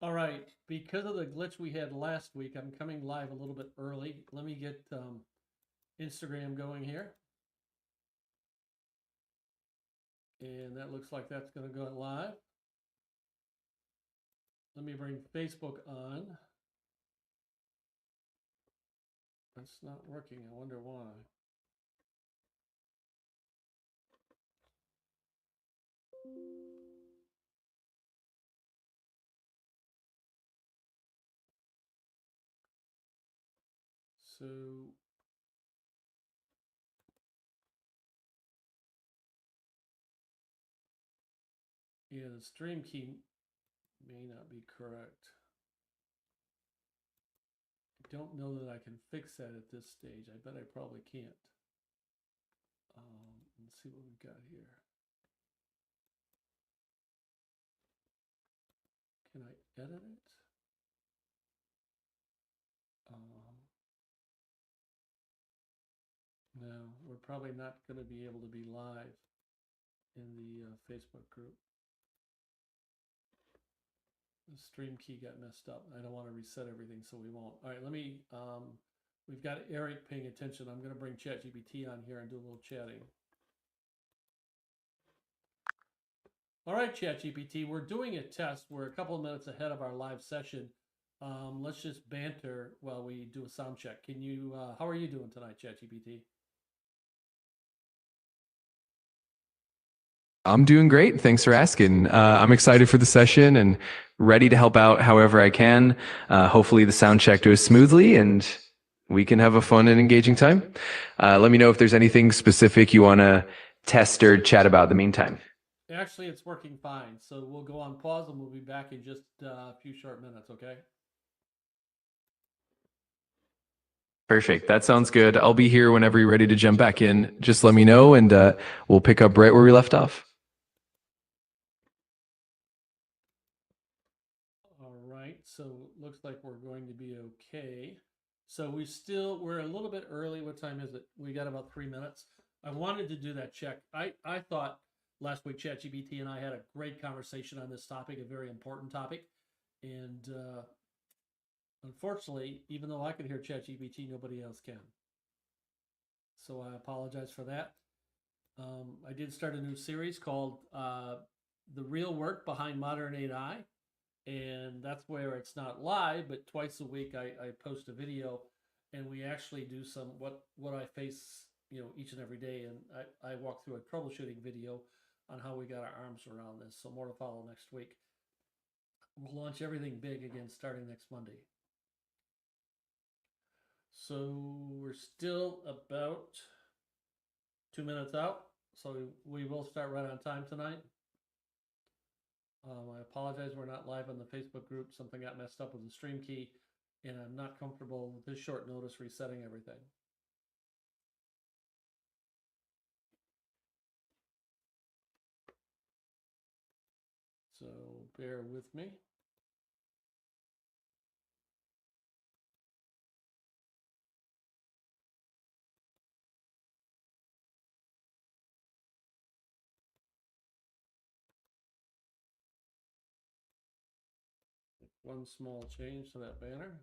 All right, because of the glitch we had last week, I'm coming live a little bit early. Let me get Instagram going here. And that looks like that's going to go live. Let me bring Facebook on. That's not working. I wonder why. So, yeah, the stream key may not be correct. I don't know that I can fix that at this stage. I bet I probably can't. Let's see what we've got here. Can I edit it? No, we're probably not going to be able to be live in the Facebook group. The stream key got messed up. I don't want to reset everything, so we won't. All right, let me. We've got Eric paying attention. I'm going to bring ChatGPT on here and do a little chatting. All right, ChatGPT, we're doing a test. We're a couple of minutes ahead of our live session. Let's just banter while we do a sound check. Can you? How are you doing tonight, ChatGPT? I'm doing great. Thanks for asking. I'm excited for the session and ready to help out however I can. Hopefully, the sound check goes smoothly and we can have a fun and engaging time. Let me know if there's anything specific you want to test or chat about in the meantime. Actually, it's working fine. So we'll go on pause and we'll be back in just a few short minutes, okay? Perfect. That sounds good. I'll be here whenever you're ready to jump back in. Just let me know and we'll pick up right where we left off. All right, so looks like we're going to be okay. So we're a little bit early. What time is it? We got about 3 minutes. I wanted to do that check. I thought last week ChatGPT and I had a great conversation on this topic, a very important topic. And unfortunately, even though I can hear ChatGPT, nobody else can. So I apologize for that. I did start a new series called The Real Work Behind Modern AI. And that's where it's not live, but twice a week I post a video and we actually do some what I face, each and every day. And I walk through a troubleshooting video on how we got our arms around this. So more to follow next week. We'll launch everything big again starting next Monday. So we're still about 2 minutes out. So we will start right on time tonight. I apologize, we're not live on the Facebook group. Something got messed up with the stream key, and I'm not comfortable with this short notice resetting everything. So bear with me. One small change to that banner.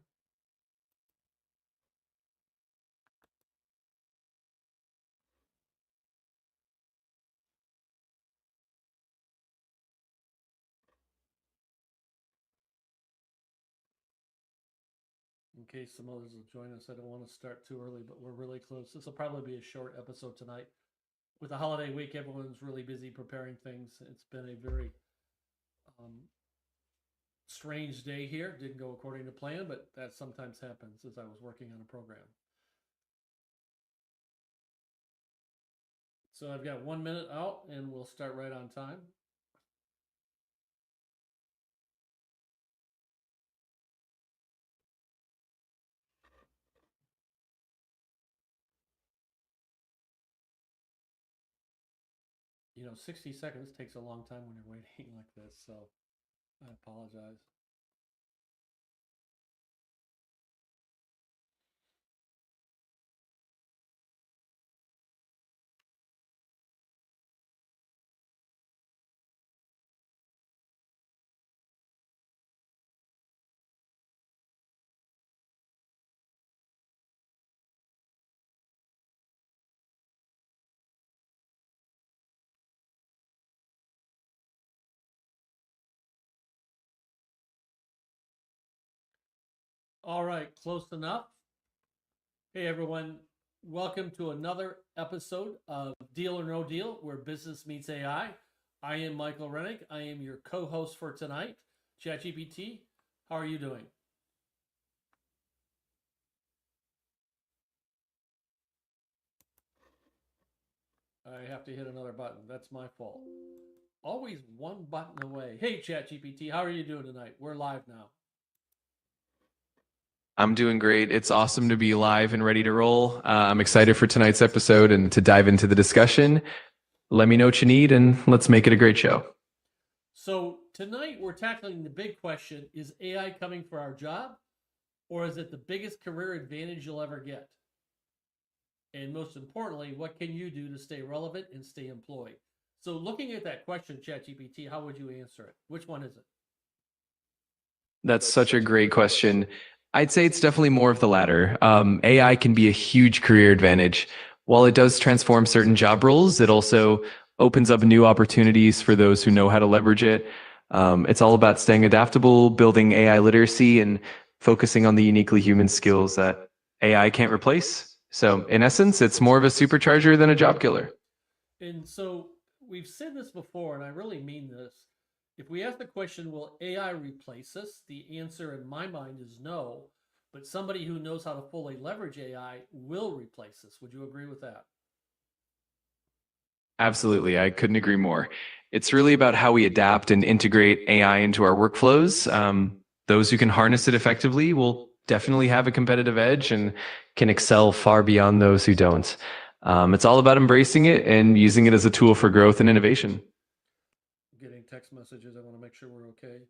In case some others will join us, I don't want to start too early, but we're really close. This will probably be a short episode tonight. With the holiday week, everyone's really busy preparing things. It's been a very um, strange day here. Didn't go according to plan, but that sometimes happens as I was working on a program. So I've got 1 minute out and we'll start right on time. 60 seconds takes a long time when you're waiting like this, so I apologize. All right, close enough. Hey, everyone. Welcome to another episode of Deal or No Deal, where business meets AI. I am Michael Rennick. I am your co host for tonight. ChatGPT, how are you doing? I have to hit another button. That's my fault. Always one button away. Hey, ChatGPT, how are you doing tonight? We're live now. I'm doing great. It's awesome to be live and ready to roll. I'm excited for tonight's episode and to dive into the discussion. Let me know what you need and let's make it a great show. So, tonight we're tackling the big question: is AI coming for our job, or is it the biggest career advantage you'll ever get? And most importantly, what can you do to stay relevant and stay employed? So, looking at that question, ChatGPT, how would you answer it? Which one is it? That's such a great question. I'd say it's definitely more of the latter. AI can be a huge career advantage. While it does transform certain job roles, it also opens up new opportunities for those who know how to leverage it. It's all about staying adaptable, building AI literacy, and focusing on the uniquely human skills that AI can't replace. So, in essence, it's more of a supercharger than a job killer. And so, we've said this before, and I really mean this. If we ask the question, will AI replace us? The answer in my mind is no. But somebody who knows how to fully leverage AI will replace us. Would you agree with that? Absolutely. I couldn't agree more. It's really about how we adapt and integrate AI into our workflows. Those who can harness it effectively will definitely have a competitive edge and can excel far beyond those who don't. It's all about embracing it and using it as a tool for growth and innovation. Getting text messages. I want to make sure we're okay.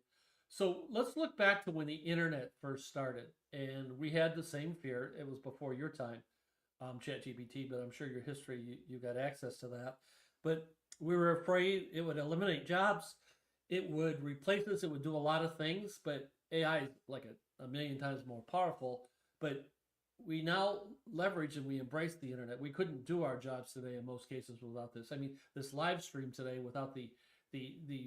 So let's look back to when the internet first started, and we had the same fear. It was before your time, ChatGPT, but I'm sure your history, you got access to that. But we were afraid it would eliminate jobs, it would replace us, it would do a lot of things. But AI is like a million times more powerful. But we now leverage and we embrace the internet. We couldn't do our jobs today in most cases without this. I mean, this live stream today without the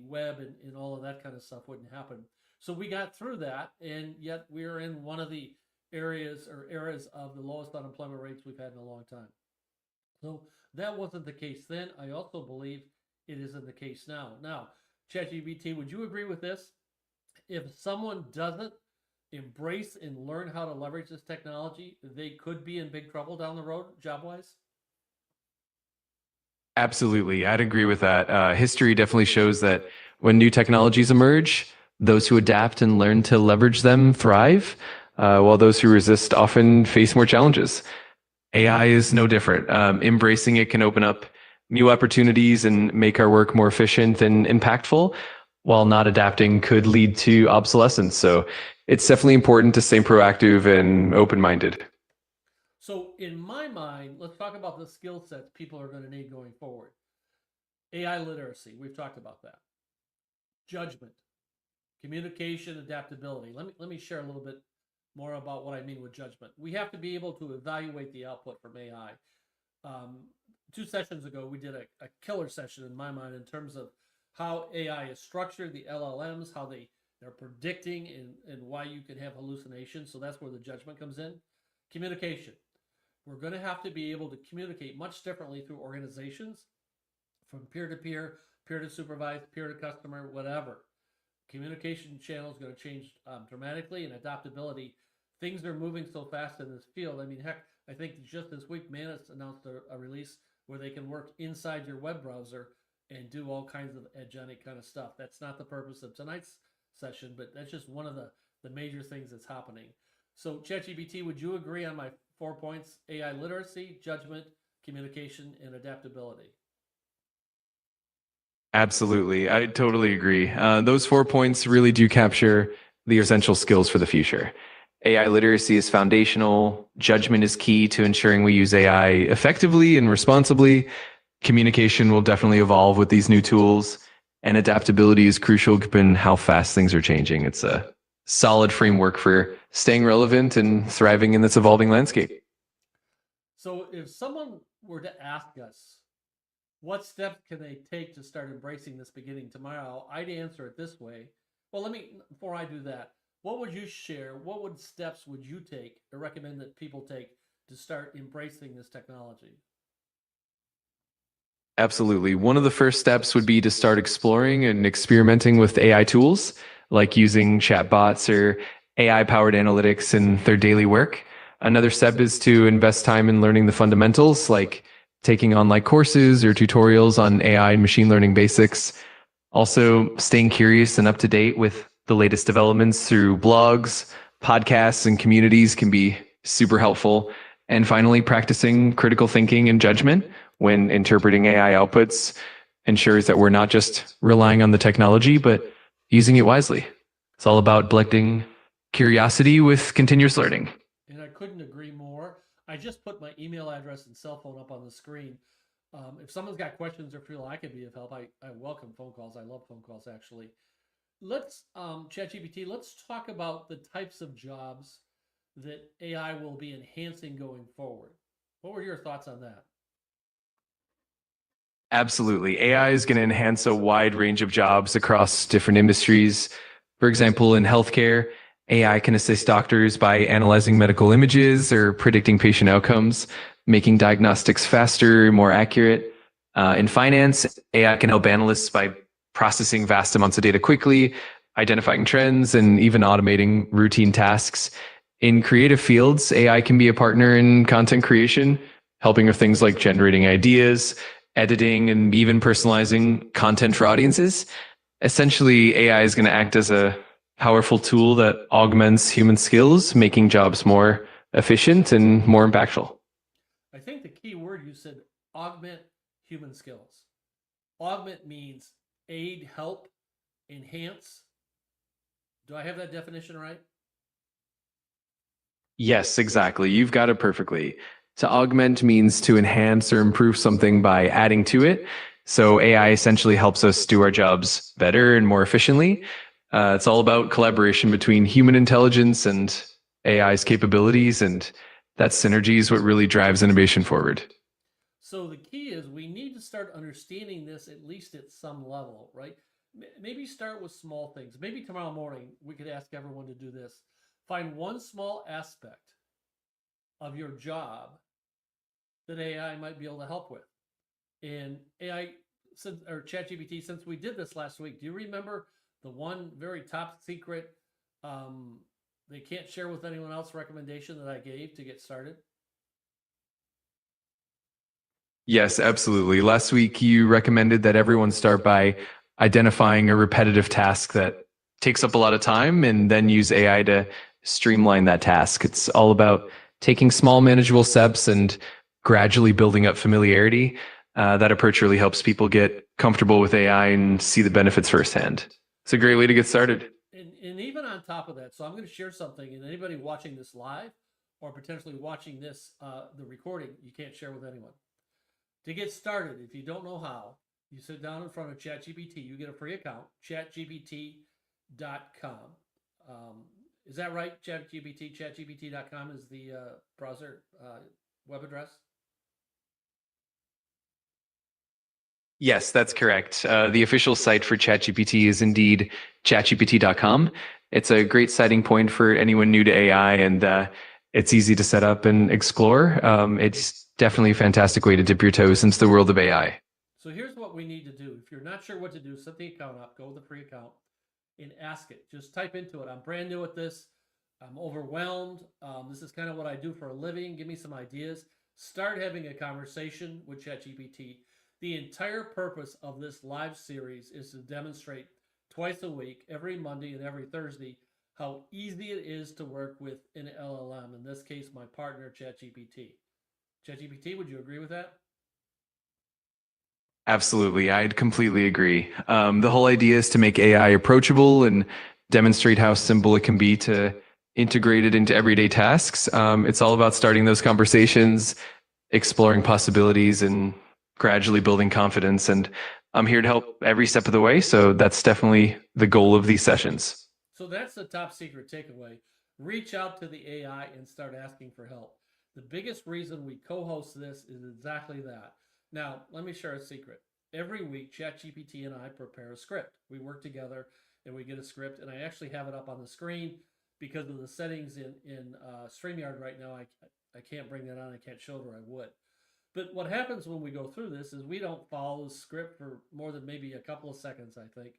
web and all of that kind of stuff wouldn't happen. So we got through that, and yet we're in one of the areas or eras of the lowest unemployment rates we've had in a long time. So that wasn't the case then. I also believe it isn't the case now. Now, ChatGPT, would you agree with this? If someone doesn't embrace and learn how to leverage this technology, they could be in big trouble down the road, job wise. Absolutely. I'd agree with that. History definitely shows that when new technologies emerge, those who adapt and learn to leverage them thrive, while those who resist often face more challenges. AI is no different. Embracing it can open up new opportunities and make our work more efficient and impactful, while not adapting could lead to obsolescence. So it's definitely important to stay proactive and open minded. So, in my mind, let's talk about the skill sets people are going to need going forward. AI literacy, we've talked about that. Judgment, communication, adaptability. Let me share a little bit more about what I mean with judgment. We have to be able to evaluate the output from AI. Um, 2 sessions ago, we did a killer session in my mind in terms of how AI is structured, the LLMs, how they're predicting and why you can have hallucinations. So that's where the judgment comes in. Communication. We're going to have to be able to communicate much differently through organizations, from peer to peer, peer to supervised, peer to customer, whatever. Communication channel is going to change dramatically, and adaptability. Things are moving so fast in this field. I mean, heck, I think just this week, Manus announced a release where they can work inside your web browser and do all kinds of agentic kind of stuff. That's not the purpose of tonight's session, but that's just one of the major things that's happening. So, ChatGPT, would you agree on my 4 points: AI literacy, judgment, communication, and adaptability? Absolutely. I totally agree. Those 4 points really do capture the essential skills for the future. AI literacy is foundational. Judgment is key to ensuring we use AI effectively and responsibly. Communication will definitely evolve with these new tools, and adaptability is crucial given how fast things are changing. It's a solid framework for staying relevant and thriving in this evolving landscape. So, if someone were to ask us, what steps can they take to start embracing this beginning tomorrow? I'd answer it this way. Well, before I do that, What would you share? What would steps would you take or recommend that people take to start embracing this technology? Absolutely. One of the first steps would be to start exploring and experimenting with AI tools, like using chatbots or AI powered analytics in their daily work. Another step is to invest time in learning the fundamentals, like taking online courses or tutorials on AI and machine learning basics. Also, staying curious and up to date with the latest developments through blogs, podcasts, and communities can be super helpful. And finally, practicing critical thinking and judgment when interpreting AI outputs ensures that we're not just relying on the technology, but using it wisely. It's all about blending curiosity with continuous learning. And I couldn't agree more. I just put my email address and cell phone up on the screen. If someone's got questions or feel I could be of help, I welcome phone calls. I love phone calls, actually. Let's, ChatGPT, let's talk about the types of jobs that AI will be enhancing going forward. What were your thoughts on that? Absolutely. AI is going to enhance a wide range of jobs across different industries. For example, in healthcare, AI can assist doctors by analyzing medical images or predicting patient outcomes, making diagnostics faster, more accurate. In finance, AI can help analysts by processing vast amounts of data quickly, identifying trends, and even automating routine tasks. In creative fields, AI can be a partner in content creation, helping with things like generating ideas, editing, and even personalizing content for audiences. Essentially, AI is going to act as a powerful tool that augments human skills, making jobs more efficient and more impactful. I think the key word you said, augment human skills. Augment means aid, help, enhance. Do I have that definition right? Yes, exactly. You've got it perfectly. To augment means to enhance or improve something by adding to it. So AI essentially helps us do our jobs better and more efficiently. It's all about collaboration between human intelligence and AI's capabilities, and that synergy is what really drives innovation forward. So the key is we need to start understanding this at least at some level, right? Maybe start with small things. Maybe tomorrow morning we could ask everyone to do this. Find one small aspect of your job that AI might be able to help with. And AI, since, or ChatGPT, since we did this last week, do you remember the one very top secret, um, they can't share with anyone else recommendation that I gave to get started? Yes, absolutely. Last week, you recommended that everyone start by identifying a repetitive task that takes up a lot of time and then use AI to streamline that task. It's all about taking small, manageable steps and gradually building up familiarity. That approach really helps people get comfortable with AI and see the benefits firsthand. It's a great way to get started. And even on top of that, so I'm going to share something, and anybody watching this live or potentially watching this, the recording, you can't share with anyone. To get started, if you don't know how, you sit down in front of ChatGPT, you get a free account, chatgpt.com. Is that right? Chatgpt.com is the browser web address. Yes, that's correct. The official site for ChatGPT is indeed chatgpt.com. It's a great sighting point for anyone new to AI, and it's easy to set up and explore. It's definitely a fantastic way to dip your toes into the world of AI. So here's what we need to do. If you're not sure what to do, set the account up, go to the free account, and ask it. Just type into it. I'm brand new at this. I'm overwhelmed. This is kind of what I do for a living. Give me some ideas. Start having a conversation with ChatGPT. The entire purpose of this live series is to demonstrate twice a week, every Monday and every Thursday, how easy it is to work with an LLM. In this case, my partner, ChatGPT. ChatGPT, would you agree with that? Absolutely. I'd completely agree. The whole idea is to make AI approachable and demonstrate how simple it can be to integrate it into everyday tasks. It's all about starting those conversations, exploring possibilities, and gradually building confidence. And I'm here to help every step of the way. So that's definitely the goal of these sessions. So that's the top secret takeaway. Reach out to the AI and start asking for help. The biggest reason we co host this is exactly that. Now, let me share a secret. every week, ChatGPT and I prepare a script. We work together and we get a script, and I actually have it up on the screen because of the settings in StreamYard right now. I can't bring that on. I can't show it, or I would. But what happens when we go through this is we don't follow the script for more than maybe a couple of seconds, I think,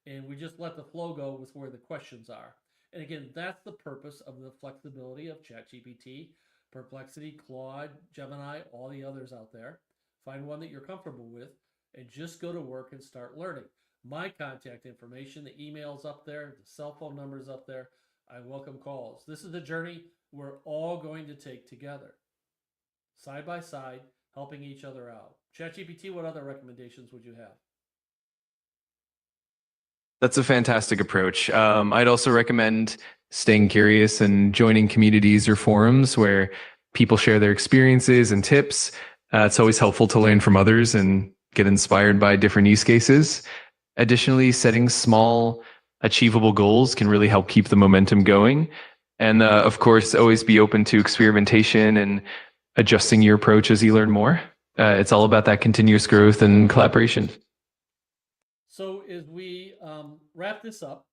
and we just let the flow go with where the questions are. And again, that's the purpose of the flexibility of ChatGPT, Perplexity, Claude, Gemini, all the others out there. Find one that you're comfortable with and just go to work and start learning. My contact information, the email's up there, the cell phone number's up there. I welcome calls. This is the journey we're all going to take together, side by side, helping each other out. ChatGPT, what other recommendations would you have? That's a fantastic approach. I'd also recommend staying curious and joining communities or forums where people share their experiences and tips. It's always helpful to learn from others and get inspired by different use cases. Additionally, setting small, achievable goals can really help keep the momentum going. And of course, always be open to experimentation and adjusting your approach as you learn more. It's all about that continuous growth and collaboration. So, as we wrap this up,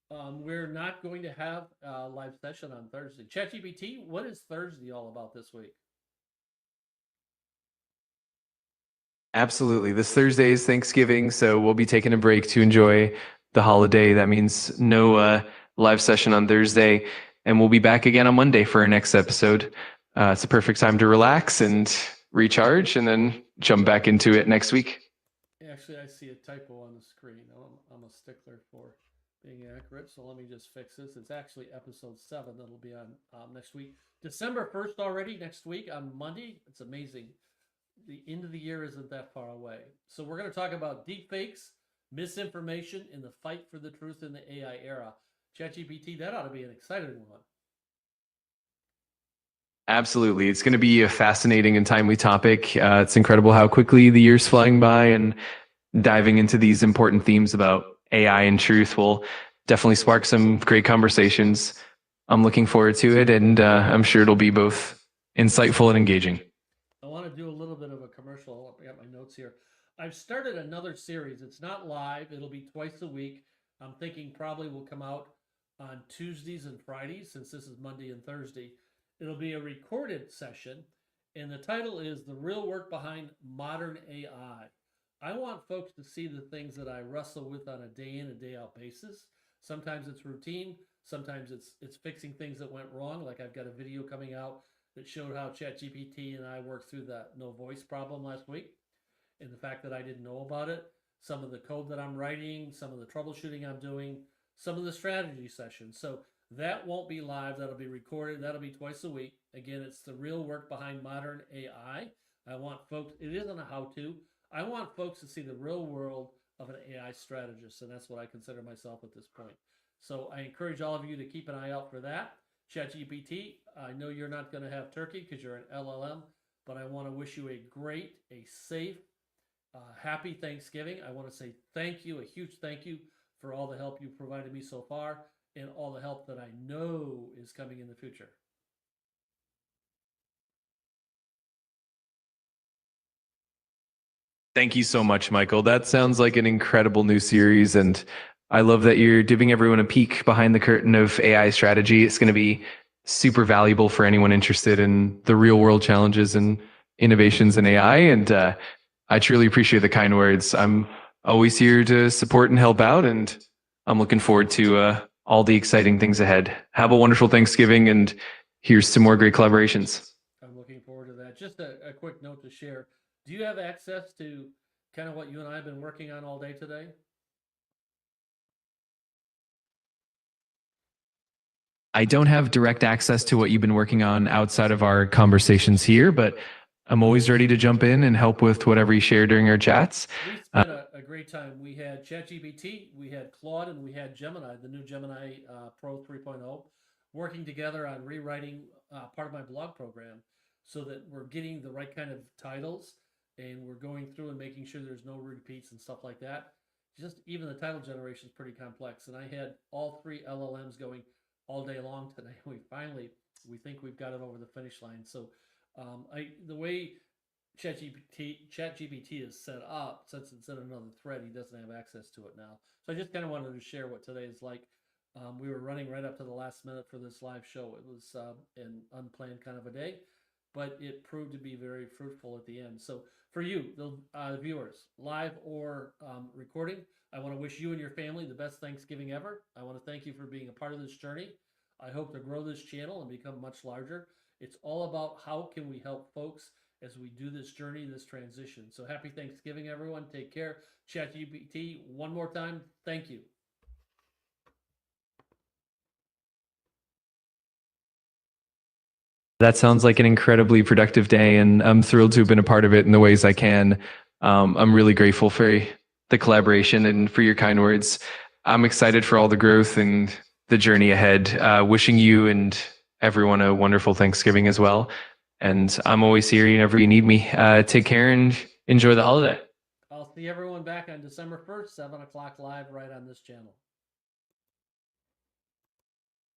we're not going to have a live session on Thursday. ChatGPT, what is Thursday all about this week? Absolutely. This Thursday is Thanksgiving, so we'll be taking a break to enjoy the holiday. That means no live session on Thursday, and we'll be back again on Monday for our next episode. It's a perfect time to relax and recharge, and then jump back into it next week. Actually, I see a typo on the screen. I'm a stickler for being accurate, so let me just fix this. It's actually episode 7 that'll be on next week. December 1st already, next week on Monday. It's amazing. The end of the year isn't that far away. So we're going to talk about deep fakes, misinformation, and the fight for the truth in the AI era. ChatGPT, that ought to be an exciting one. Absolutely. It's going to be a fascinating and timely topic. It's incredible how quickly the year's flying by, and diving into these important themes about AI and truth will definitely spark some great conversations. I'm looking forward to it, and I'm sure it'll be both insightful and engaging. I want to do a little bit of a commercial. I got my notes here. I've started another series. It's not live. It'll be twice a week. I'm thinking probably will come out on Tuesdays and Fridays, since this is Monday and Thursday. It'll be a recorded session, and the title is The Real Work Behind Modern AI. I want folks to see the things that I wrestle with on a day in and day out basis. Sometimes it's routine, sometimes it's fixing things that went wrong. Like I've got a video coming out that showed how ChatGPT and I worked through that no voice problem last week, and the fact that I didn't know about it, some of the code that I'm writing, some of the troubleshooting I'm doing, some of the strategy sessions. So that won't be live. That'll be recorded. That'll be twice a week. Again, it's the real work behind modern AI. I want folks, it isn't a how to. I want folks to see the real world of an AI strategist, and that's what I consider myself at this point. So I encourage all of you to keep an eye out for that. ChatGPT, I know you're not going to have turkey because you're an LLM, but I want to wish you a great, a safe, happy Thanksgiving. I want to say thank you, a huge thank you for all the help you've provided me so far, and all the help that I know is coming in the future. Thank you so much, Michael. That sounds like an incredible new series. And I love that you're giving everyone a peek behind the curtain of AI strategy. It's going to be super valuable for anyone interested in the real world challenges and innovations in AI. And I truly appreciate the kind words. I'm always here to support and help out. And I'm looking forward to all the exciting things ahead. Have a wonderful Thanksgiving. And here's some more great collaborations. I'm looking forward to that. Just a quick note to share. Do you have access to kind of what you and I have been working on all day today? I don't have direct access to what you've been working on outside of our conversations here, but I'm always ready to jump in and help with whatever you share during our chats. We spent a great time. We had ChatGPT, we had Claude, and we had Gemini, the new Gemini Pro 3.0, working together on rewriting part of my blog program so that we're getting the right kind of titles, and we're going through and making sure there's no repeats and stuff like that. Just even the title generation is pretty complex. And I had all 3 LLMs going all day long today. We think we've got it over the finish line. So the way ChatGPT is set up, since it's in another thread, he doesn't have access to it now. So I just kind of wanted to share what today is like. We were running right up to the last minute for this live show. It was an unplanned kind of a day, but it proved to be very fruitful at the end. So for you, the viewers, live or recording, I want to wish you and your family the best Thanksgiving ever. I want to thank you for being a part of this journey. I hope to grow this channel and become much larger. It's all about how can we help folks as we do this journey, this transition. So happy Thanksgiving, everyone. Take care. ChatGPT, one more time, thank you. That sounds like an incredibly productive day, and I'm thrilled to have been a part of it in the ways I can. I'm really grateful for the collaboration and for your kind words. I'm excited for all the growth and the journey ahead. Wishing you and everyone a wonderful Thanksgiving as well. And I'm always here whenever you need me. Take care and enjoy the holiday. I'll see everyone back on December 1st, 7 o'clock live right on this channel.